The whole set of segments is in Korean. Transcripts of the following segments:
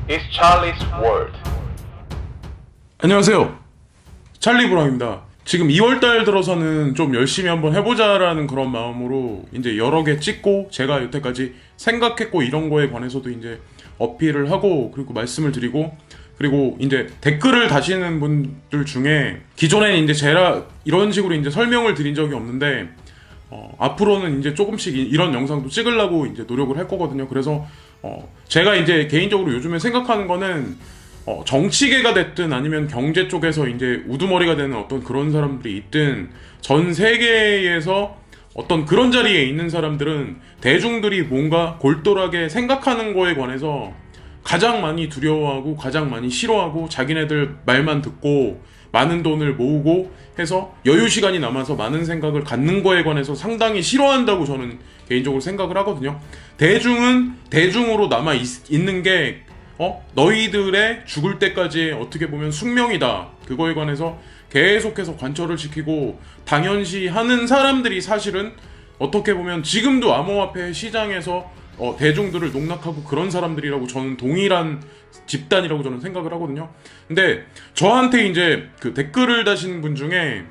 is Charlie's World. 안녕하세요. 찰리 브라운입니다. 지금 2월달 들어서는 좀 열심히 한번 해보자라는 그런 마음으로 이제 여러 개 찍고 제가 여태까지 생각했고 이런 거에 관해서도 이제 어필을 하고 그리고 말씀을 드리고 그리고 이제 댓글을 다시는 분들 중에 기존에는 이제 제가 이런 식으로 이제 설명을 드린 적이 없는데 앞으로는 이제 조금씩 이런 영상도 찍으려고 이제 노력을 할 거거든요. 그래서 제가 이제 개인적으로 요즘에 생각하는 거는 정치계가 됐든 아니면 경제 쪽에서 이제 우두머리가 되는 어떤 그런 사람들이 있든 전 세계에서 어떤 그런 자리에 있는 사람들은 대중들이 뭔가 골똘하게 생각하는 거에 관해서 가장 많이 두려워하고 가장 많이 싫어하고 자기네들 말만 듣고 많은 돈을 모으고 해서 여유 시간이 남아서 많은 생각을 갖는 거에 관해서 상당히 싫어한다고 저는 개인적으로 생각을 하거든요. 대중은 대중으로 남아 있는 게 너희들의 죽을 때까지의 어떻게 보면 숙명이다. 그거에 관해서 계속해서 관철을 시키고 당연시 하는 사람들이 사실은 어떻게 보면 지금도 암호화폐 시장에서 대중들을 농락하고 그런 사람들이라고 저는 동일한 집단이라고 저는 생각을 하거든요. 근데 저한테 이제 그 댓글을 다신 분 중에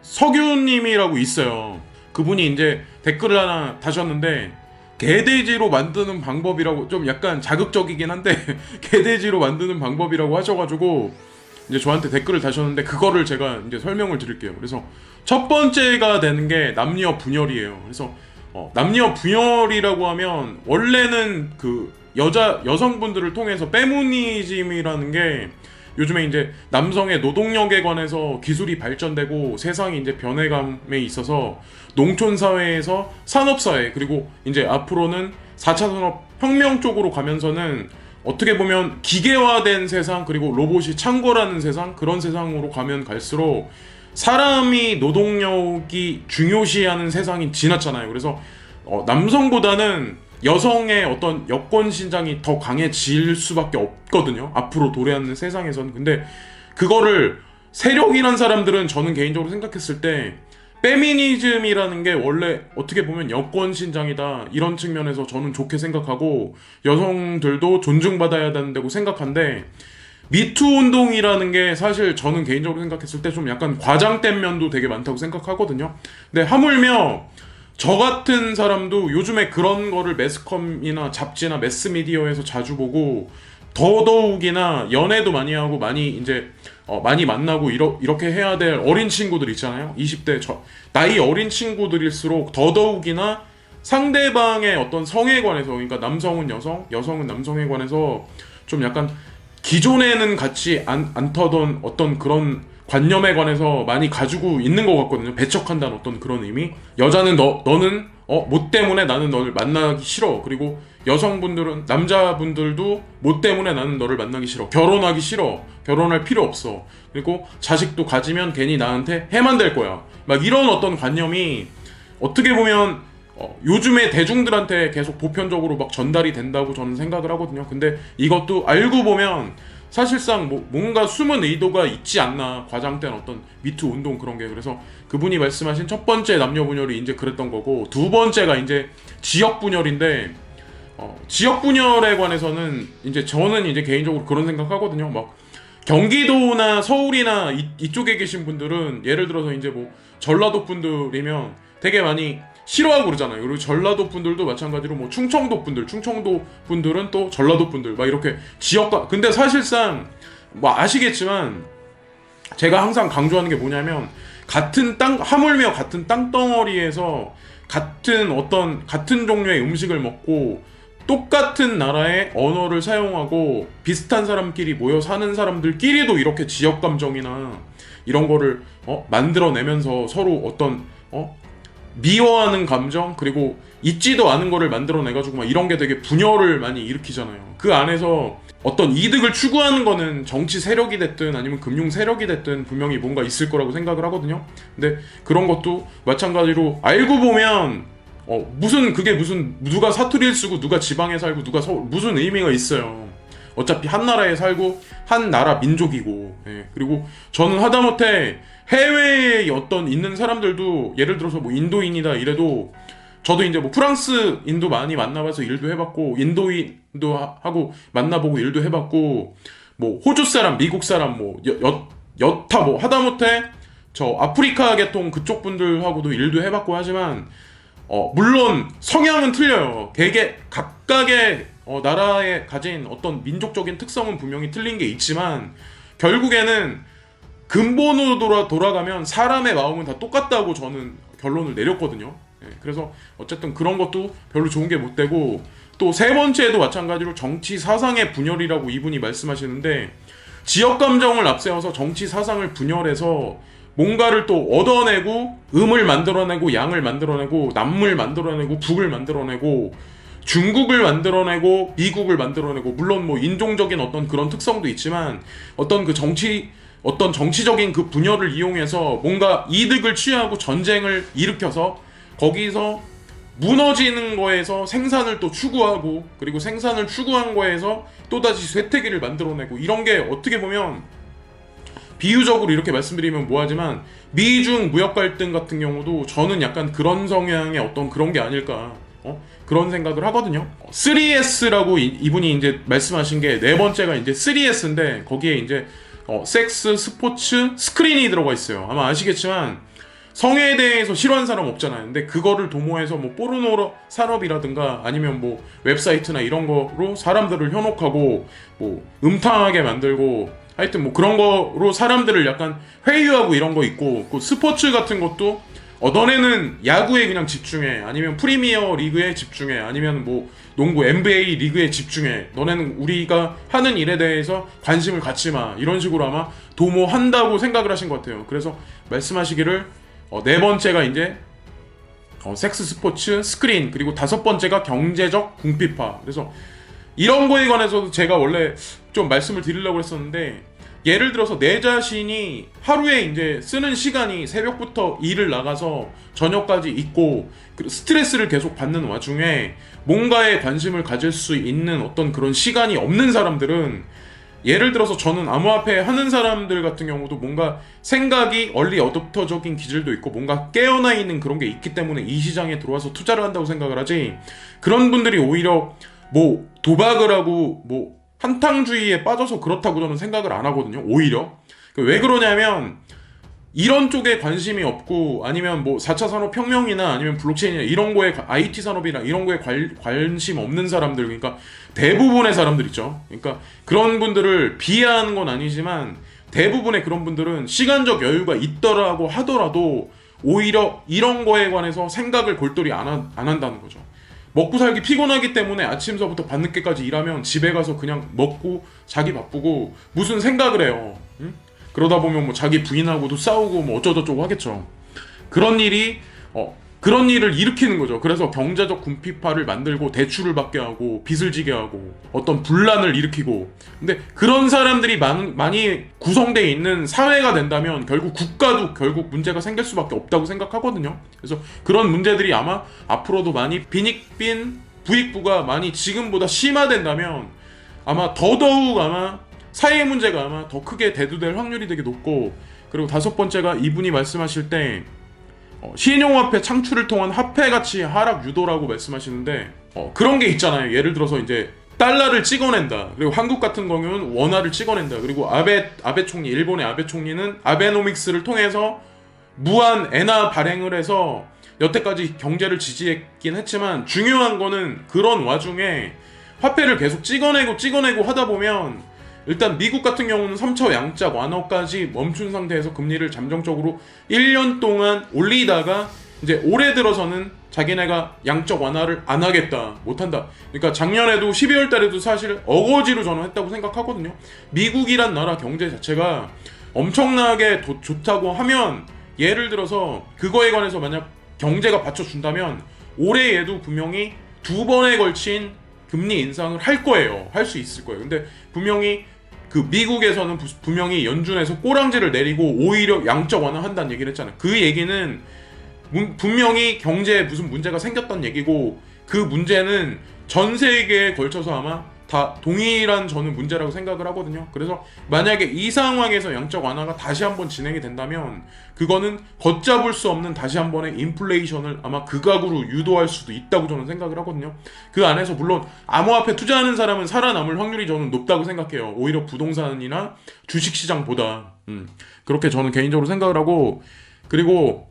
석유님이라고 있어요. 그분이 이제 댓글을 하나 다셨는데 개돼지로 만드는 방법이라고 좀 약간 자극적이긴 한데 개돼지로 만드는 방법이라고 하셔가지고 이제 저한테 댓글을 다셨는데 그거를 제가 이제 설명을 드릴게요. 그래서 첫 번째가 되는 게 남녀 분열이에요. 그래서 남녀 분열이라고 하면 원래는 그 여성분들을 통해서 페미니즘이라는 게 요즘에 이제 남성의 노동력에 관해서 기술이 발전되고 세상이 이제 변해감에 있어서 농촌 사회에서 산업 사회 그리고 이제 앞으로는 4차 산업 혁명 쪽으로 가면서는 어떻게 보면 기계화된 세상 그리고 로봇이 창궐하는 세상 그런 세상으로 가면 갈수록 사람이 노동력이 중요시하는 세상이 지났잖아요. 그래서 남성보다는 여성의 어떤 여권 신장이 더 강해질 수밖에 없거든요. 앞으로 도래하는 세상에서는. 근데 그거를 세력이란 사람들은 저는 개인적으로 생각했을 때 페미니즘이라는 게 원래 어떻게 보면 여권 신장이다 이런 측면에서 저는 좋게 생각하고 여성들도 존중받아야 된다고 생각한데 미투 운동이라는 게 사실 저는 개인적으로 생각했을 때 좀 약간 과장된 면도 되게 많다고 생각하거든요. 근데 하물며 저 같은 사람도 요즘에 그런 거를 매스컴이나 잡지나 매스미디어에서 자주 보고 더더욱이나 연애도 많이 하고 많이 이제 많이 만나고 이렇게 해야 될 어린 친구들 있잖아요. 20대 나이 어린 친구들일수록 더더욱이나 상대방의 어떤 성에 관해서 그러니까 남성은 여성, 여성은 남성에 관해서 좀 약간 기존에는 같이 않던 어떤 그런 관념에 관해서 많이 가지고 있는 것 같거든요. 배척한다는 어떤 그런 의미. 여자는 너는 뭐 때문에 나는 너를 만나기 싫어. 그리고 여성분들은 남자분들도 뭐 때문에 나는 너를 만나기 싫어. 결혼하기 싫어. 결혼할 필요 없어. 그리고 자식도 가지면 괜히 나한테 해만 될 거야. 막 이런 어떤 관념이 어떻게 보면 요즘에 대중들한테 계속 보편적으로 막 전달이 된다고 저는 생각을 하거든요. 근데 이것도 알고 보면 사실상 뭔가 숨은 의도가 있지 않나. 과장된 어떤 미투 운동 그런 게. 그래서 그분이 말씀하신 첫 번째 남녀 분열이 이제 그랬던 거고 두 번째가 이제 지역 분열인데 지역 분열에 관해서는 이제 저는 이제 개인적으로 그런 생각하거든요. 막 경기도나 서울이나 이쪽에 계신 분들은 예를 들어서 이제 뭐 전라도 분들이면 되게 많이 싫어하고 그러잖아요. 그리고 전라도 분들도 마찬가지로 뭐 충청도 분들은 또 전라도 분들 막 이렇게 지역과 근데 사실상 뭐 아시겠지만 제가 항상 강조하는 게 뭐냐면 같은 땅 하물며 같은 땅덩어리에서 같은 종류의 음식을 먹고 똑같은 나라의 언어를 사용하고 비슷한 사람끼리 모여 사는 사람들끼리도 이렇게 지역 감정이나 이런 거를 만들어내면서 서로 어떤 미워하는 감정 그리고 있지도 않은 거를 만들어내가지고 막 이런 게 되게 분열을 많이 일으키잖아요. 그 안에서 어떤 이득을 추구하는 거는 정치 세력이 됐든 아니면 금융 세력이 됐든 분명히 뭔가 있을 거라고 생각을 하거든요. 근데 그런 것도 마찬가지로 알고 보면 그게 무슨 누가 사투리를 쓰고 누가 지방에 살고 누가 서울 무슨 의미가 있어요. 어차피 한 나라에 살고 한 나라 민족이고. 그리고 저는 하다못해 해외에 어떤 있는 사람들도 예를 들어서 뭐 인도인이다 이래도 저도 이제 뭐 프랑스인도 많이 만나봐서 일도 해봤고, 인도인도 하고 만나보고 일도 해봤고, 뭐 호주 사람, 미국 사람, 뭐 여타 뭐 하다못해 저 아프리카 계통 그쪽 분들하고도 일도 해봤고 하지만 물론 성향은 틀려요. 되게 각각의 나라에 가진 어떤 민족적인 특성은 분명히 틀린 게 있지만 결국에는 근본으로 돌아가면 사람의 마음은 다 똑같다고 저는 결론을 내렸거든요. 예, 그래서 어쨌든 그런 것도 별로 좋은 게 못 되고, 또 세 번째에도 마찬가지로 정치 사상의 분열이라고 이분이 말씀하시는데, 지역 감정을 앞세워서 정치 사상을 분열해서 뭔가를 또 얻어내고 음을 만들어내고 양을 만들어내고 남을 만들어내고 북을 만들어내고 중국을 만들어내고 미국을 만들어내고, 물론 뭐 인종적인 어떤 그런 특성도 있지만 어떤 정치적인 그 분열을 이용해서 뭔가 이득을 취하고 전쟁을 일으켜서 거기서 무너지는 거에서 생산을 또 추구하고, 그리고 생산을 추구한 거에서 또다시 쇠퇴기를 만들어내고, 이런 게 어떻게 보면 비유적으로 이렇게 말씀드리면 뭐하지만 미중 무역 갈등 같은 경우도 저는 약간 그런 성향의 어떤 그런 게 아닐까 그런 생각을 하거든요. 3S라고 이분이 이제 말씀하신 게 네 번째가 이제 3S인데 거기에 이제 섹스, 스포츠, 스크린이 들어가 있어요. 아마 아시겠지만 성에 대해서 싫어하는 사람 없잖아요. 근데 그거를 도모해서 뭐 포르노 산업이라든가 아니면 뭐 웹사이트나 이런 거로 사람들을 현혹하고 뭐 음탕하게 만들고, 하여튼 뭐 그런 거로 사람들을 약간 회유하고 이런 거 있고, 그 스포츠 같은 것도 너네는 야구에 그냥 집중해, 아니면 프리미어 리그에 집중해, 아니면 뭐 농구 NBA 리그에 집중해, 너네는 우리가 하는 일에 대해서 관심을 갖지 마, 이런 식으로 아마 도모한다고 생각을 하신 것 같아요. 그래서 말씀하시기를 네 번째가 이제 섹스, 스포츠, 스크린, 그리고 다섯 번째가 경제적 궁핍화. 그래서 이런 거에 관해서도 제가 원래 좀 말씀을 드리려고 했었는데, 예를 들어서 내 자신이 하루에 이제 쓰는 시간이 새벽부터 일을 나가서 저녁까지 있고 스트레스를 계속 받는 와중에 뭔가에 관심을 가질 수 있는 어떤 그런 시간이 없는 사람들은, 예를 들어서 저는 암호화폐 하는 사람들 같은 경우도 뭔가 생각이 얼리 어댑터적인 기질도 있고 뭔가 깨어나 있는 그런 게 있기 때문에 이 시장에 들어와서 투자를 한다고 생각을 하지, 그런 분들이 오히려 뭐 도박을 하고 뭐 한탕주의에 빠져서 그렇다고 저는 생각을 안 하거든요. 오히려 왜 그러냐면 이런 쪽에 관심이 없고, 아니면 뭐 4차 산업혁명이나 아니면 블록체인이나 이런 거에 IT 산업이나 이런 거에 관심 없는 사람들, 그러니까 대부분의 사람들 있죠. 그러니까 그런 분들을 비하하는 건 아니지만 대부분의 그런 분들은 시간적 여유가 있더라고 하더라도 오히려 이런 거에 관해서 생각을 골똘히 안 한다는 거죠. 먹고 살기 피곤하기 때문에 아침서부터 밤늦게까지 일하면 집에 가서 그냥 먹고 자기 바쁘고 무슨 생각을 해요. 응? 그러다 보면 뭐 자기 부인하고도 싸우고 뭐 어쩌고저쩌고 하겠죠. 그런 일을 일으키는 거죠. 그래서 경제적 궁핍화를 만들고 대출을 받게 하고 빚을 지게 하고 어떤 분란을 일으키고, 근데 그런 사람들이 많이 구성되어 있는 사회가 된다면 결국 국가도 결국 문제가 생길 수밖에 없다고 생각하거든요. 그래서 그런 문제들이 아마 앞으로도 많이 빈익빈 부익부가 많이 지금보다 심화된다면 아마 더더욱 아마 사회 문제가 아마 더 크게 대두될 확률이 되게 높고, 그리고 다섯 번째가 이분이 말씀하실 때 신용화폐 창출을 통한 화폐 가치 하락 유도라고 말씀하시는데, 그런 게 있잖아요. 예를 들어서 이제 달러를 찍어낸다, 그리고 한국 같은 경우는 원화를 찍어낸다, 그리고 아베 총리, 일본의 아베 총리는 아베노믹스를 통해서 무한 엔화 발행을 해서 여태까지 경제를 지지했긴 했지만, 중요한 거는 그런 와중에 화폐를 계속 찍어내고 하다 보면 일단 미국 같은 경우는 3차 양적 완화까지 멈춘 상태에서 금리를 잠정적으로 1년 동안 올리다가 이제 올해 들어서는 자기네가 양적 완화를 안 하겠다, 못한다. 그러니까 작년에도 12월 달에도 사실 어거지로 저는 했다고 생각하거든요. 미국이란 나라 경제 자체가 엄청나게 좋다고 하면, 예를 들어서 그거에 관해서 만약 경제가 받쳐준다면 올해에도 분명히 두 번에 걸친 금리 인상을 할 거예요. 할 수 있을 거예요. 근데 분명히 그 미국에서는 분명히 연준에서 꼬랑지를 내리고 오히려 양적 완화한다는 얘기를 했잖아요. 그 얘기는 분명히 경제에 무슨 문제가 생겼다는 얘기고, 그 문제는 전 세계에 걸쳐서 아마 다 동일한 저는 문제라고 생각을 하거든요. 그래서 만약에 이 상황에서 양적 완화가 다시 한번 진행이 된다면 그거는 걷잡을 수 없는 다시 한 번의 인플레이션을 아마 극악으로 유도할 수도 있다고 저는 생각을 하거든요. 그 안에서 물론 암호화폐 투자하는 사람은 살아남을 확률이 저는 높다고 생각해요. 오히려 부동산이나 주식시장보다 그렇게 저는 개인적으로 생각을 하고, 그리고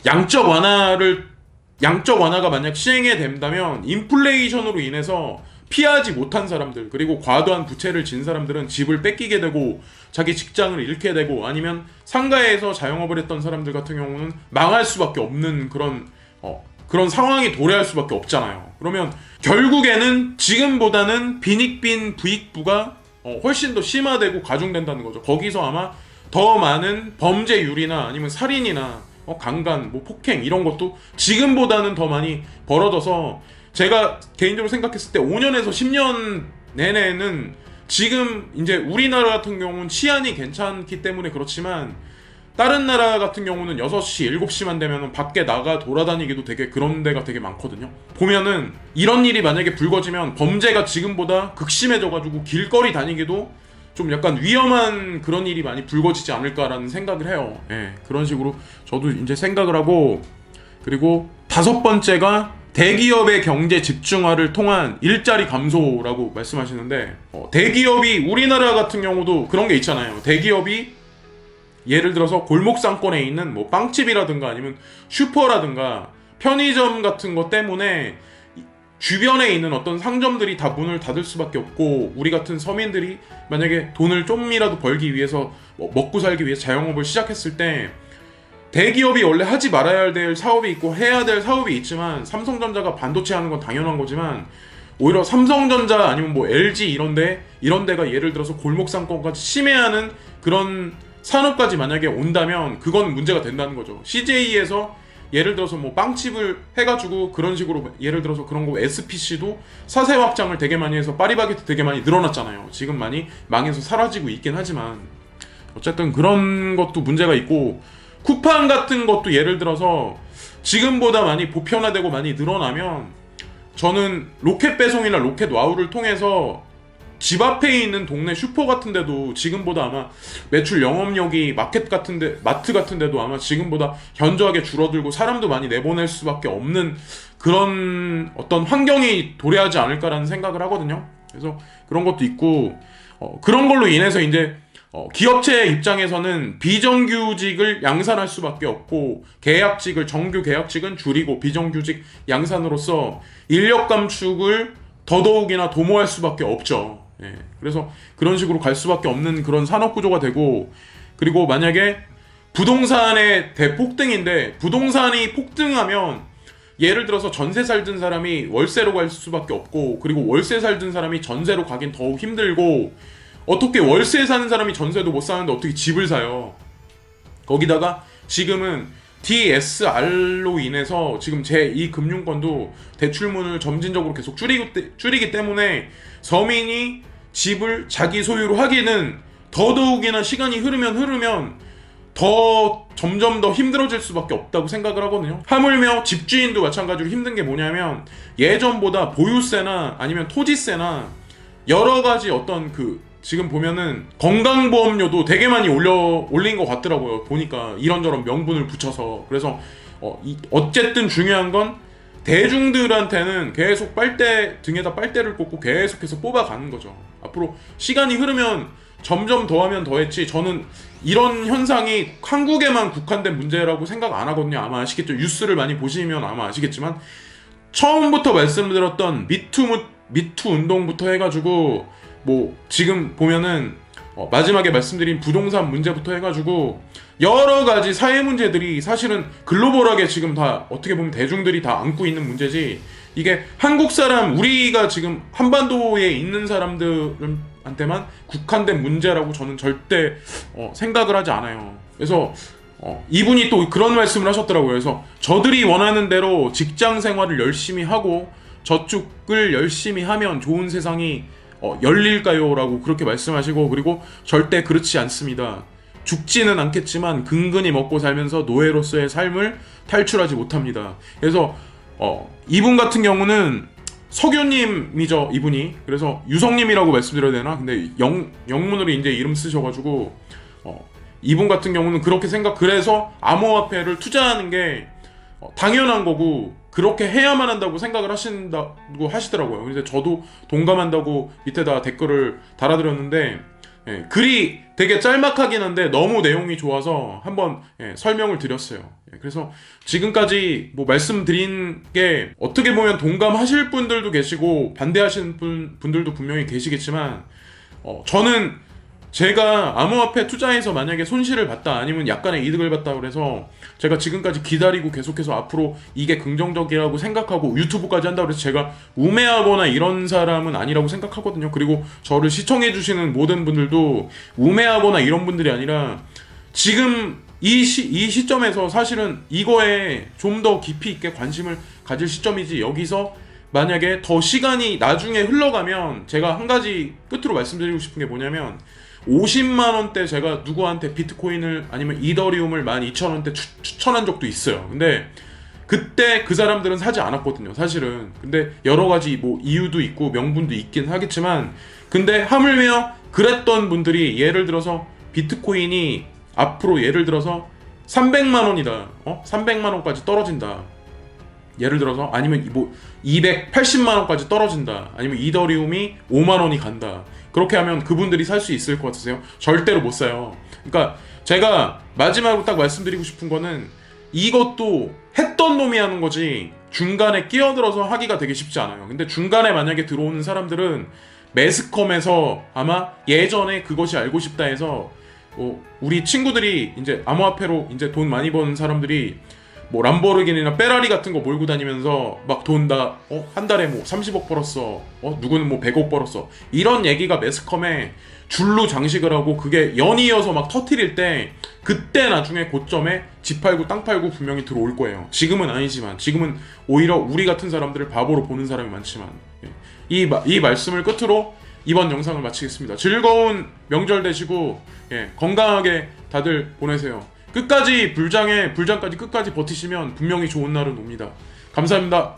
양적 완화가 만약 시행이 된다면 인플레이션으로 인해서 피하지 못한 사람들, 그리고 과도한 부채를 진 사람들은 집을 뺏기게 되고 자기 직장을 잃게 되고 아니면 상가에서 자영업을 했던 사람들 같은 경우는 망할 수밖에 없는 그런 상황이 도래할 수밖에 없잖아요. 그러면 결국에는 지금보다는 빈익빈 부익부가 훨씬 더 심화되고 가중된다는 거죠. 거기서 아마 더 많은 범죄율이나 아니면 살인이나 강간, 폭행 이런 것도 지금보다는 더 많이 벌어져서, 제가 개인적으로 생각했을 때 5년에서 10년 내내는 지금 이제 우리나라 같은 경우는 치안이 괜찮기 때문에 그렇지만 다른 나라 같은 경우는 6시, 7시만 되면 밖에 나가 돌아다니기도 되게 그런 데가 되게 많거든요. 보면은 이런 일이 만약에 불거지면 범죄가 지금보다 극심해져가지고 길거리 다니기도 좀 약간 위험한 그런 일이 많이 불거지지 않을까라는 생각을 해요. 예, 그런 식으로 저도 이제 생각을 하고, 그리고 5번째가 대기업의 경제 집중화를 통한 일자리 감소라고 말씀하시는데, 대기업이 우리나라 같은 경우도 그런 게 있잖아요. 대기업이 예를 들어서 골목상권에 있는 빵집이라든가 아니면 슈퍼라든가 편의점 같은 것 때문에 주변에 있는 어떤 상점들이 다 문을 닫을 수밖에 없고, 우리 같은 서민들이 만약에 돈을 좀이라도 벌기 위해서 먹고 살기 위해서 자영업을 시작했을 때 대기업이 원래 하지 말아야 될 사업이 있고 해야 될 사업이 있지만, 삼성전자가 반도체 하는 건 당연한 거지만 오히려 삼성전자 아니면 LG 이런 데가 예를 들어서 골목상권까지 침해하는 그런 산업까지 만약에 온다면 그건 문제가 된다는 거죠. CJ에서 예를 들어서 빵집을 해가지고 그런 식으로 예를 들어서 그런 거 SPC도 사세 확장을 되게 많이 해서 파리바게트 되게 많이 늘어났잖아요. 지금 많이 망해서 사라지고 있긴 하지만 어쨌든 그런 것도 문제가 있고, 쿠팡 같은 것도 예를 들어서 지금보다 많이 보편화되고 많이 늘어나면 저는 로켓 배송이나 로켓 와우를 통해서 집 앞에 있는 동네 슈퍼 같은 데도 지금보다 아마 매출 영업력이 마트 같은 데도 아마 지금보다 현저하게 줄어들고 사람도 많이 내보낼 수밖에 없는 그런 어떤 환경이 도래하지 않을까라는 생각을 하거든요. 그래서 그런 것도 있고, 그런 걸로 인해서 이제 기업체 입장에서는 비정규직을 양산할 수밖에 없고, 정규 계약직은 줄이고 비정규직 양산으로서 인력 감축을 더더욱이나 도모할 수밖에 없죠. 예, 그래서 그런 식으로 갈 수밖에 없는 그런 산업 구조가 되고, 그리고 만약에 부동산의 대폭등인데 부동산이 폭등하면 예를 들어서 전세 살던 사람이 월세로 갈 수밖에 없고, 그리고 월세 살던 사람이 전세로 가긴 더욱 힘들고, 어떻게 월세 사는 사람이 전세도 못 사는데 어떻게 집을 사요? 거기다가 지금은 DSR로 인해서 지금 제2금융권도 대출문을 점진적으로 계속 줄이기 때문에 서민이 집을 자기 소유로 하기는 더더욱이나 시간이 흐르면 더 점점 더 힘들어질 수밖에 없다고 생각을 하거든요. 하물며 집주인도 마찬가지로 힘든 게 뭐냐면 예전보다 보유세나 아니면 토지세나 여러 가지 어떤 지금 보면은 건강보험료도 되게 많이 올린 것 같더라고요. 보니까 이런저런 명분을 붙여서. 그래서 어쨌든 중요한 건 대중들한테는 계속 등에다 빨대를 꽂고 계속해서 뽑아가는 거죠. 앞으로 시간이 흐르면 점점 더하면 더했지, 저는 이런 현상이 한국에만 국한된 문제라고 생각 안 하거든요. 아마 아시겠죠? 뉴스를 많이 보시면 아마 아시겠지만 처음부터 말씀드렸던 미투 운동부터 해가지고 지금 보면은 마지막에 말씀드린 부동산 문제부터 해가지고 여러 가지 사회 문제들이 사실은 글로벌하게 지금 다 어떻게 보면 대중들이 다 안고 있는 문제지, 이게 한국 사람, 우리가 지금 한반도에 있는 사람들한테만 국한된 문제라고 저는 절대 생각을 하지 않아요. 그래서 이분이 또 그런 말씀을 하셨더라고요. 그래서 저들이 원하는 대로 직장 생활을 열심히 하고 저축을 열심히 하면 좋은 세상이 열릴까요? 라고 그렇게 말씀하시고, 그리고 절대 그렇지 않습니다. 죽지는 않겠지만 근근히 먹고 살면서 노예로서의 삶을 탈출하지 못합니다. 그래서 이분 같은 경우는 석유님이죠, 이분이. 그래서 유성님이라고 말씀드려야 되나? 근데 영문으로 이제 이름 쓰셔가지고 이분 같은 경우는 그렇게 그래서 암호화폐를 투자하는 게 당연한 거고 그렇게 해야만 한다고 생각을 하신다고 하시더라고요. 근데 저도 동감한다고 밑에다 댓글을 달아드렸는데 글이 되게 짤막하긴 한데 너무 내용이 좋아서 한번 설명을 드렸어요. 그래서 지금까지 뭐 말씀드린 게 어떻게 보면 동감하실 분들도 계시고 반대하시는 분들도 분명히 계시겠지만 저는 제가 암호화폐 투자해서 만약에 손실을 봤다 아니면 약간의 이득을 봤다 그래서 제가 지금까지 기다리고 계속해서 앞으로 이게 긍정적이라고 생각하고 유튜브까지 한다고 해서 제가 우매하거나 이런 사람은 아니라고 생각하거든요. 그리고 저를 시청해 주시는 모든 분들도 우매하거나 이런 분들이 아니라 지금 이 시점에서 사실은 이거에 좀 더 깊이 있게 관심을 가질 시점이지, 여기서 만약에 더 시간이 나중에 흘러가면 제가 한 가지 끝으로 말씀드리고 싶은 게 뭐냐면 50만 원대 제가 누구한테 비트코인을 아니면 이더리움을 12,000원대 추천한 적도 있어요. 근데 그때 그 사람들은 사지 않았거든요, 사실은. 근데 여러 가지 뭐 이유도 있고 명분도 있긴 하겠지만, 근데 하물며 그랬던 분들이 예를 들어서 비트코인이 앞으로 예를 들어서 300만 원이다. 300만 원까지 떨어진다. 예를 들어서 아니면 뭐 280만 원까지 떨어진다. 아니면 이더리움이 5만 원이 간다. 그렇게 하면 그분들이 살 수 있을 것 같으세요? 절대로 못 사요. 그러니까 제가 마지막으로 딱 말씀드리고 싶은 거는 이것도 했던 놈이 하는 거지 중간에 끼어들어서 하기가 되게 쉽지 않아요. 근데 중간에 만약에 들어오는 사람들은 매스컴에서 아마 예전에 그것이 알고 싶다 해서 우리 친구들이 이제 암호화폐로 이제 돈 많이 버는 사람들이 뭐 람보르기니나 페라리 같은 거 몰고 다니면서 막 돈 다 한 달에 뭐 30억 벌었어, 누구는 뭐 100억 벌었어, 이런 얘기가 매스컴에 줄로 장식을 하고 그게 연이어서 막 터트릴 때 그때 나중에 고점에 집 팔고 땅 팔고 분명히 들어올 거예요. 지금은 아니지만, 지금은 오히려 우리 같은 사람들을 바보로 보는 사람이 많지만, 이 말씀을 끝으로 이번 영상을 마치겠습니다. 즐거운 명절 되시고 건강하게 다들 보내세요. 끝까지 불장까지 끝까지 버티시면 분명히 좋은 날은 옵니다. 감사합니다.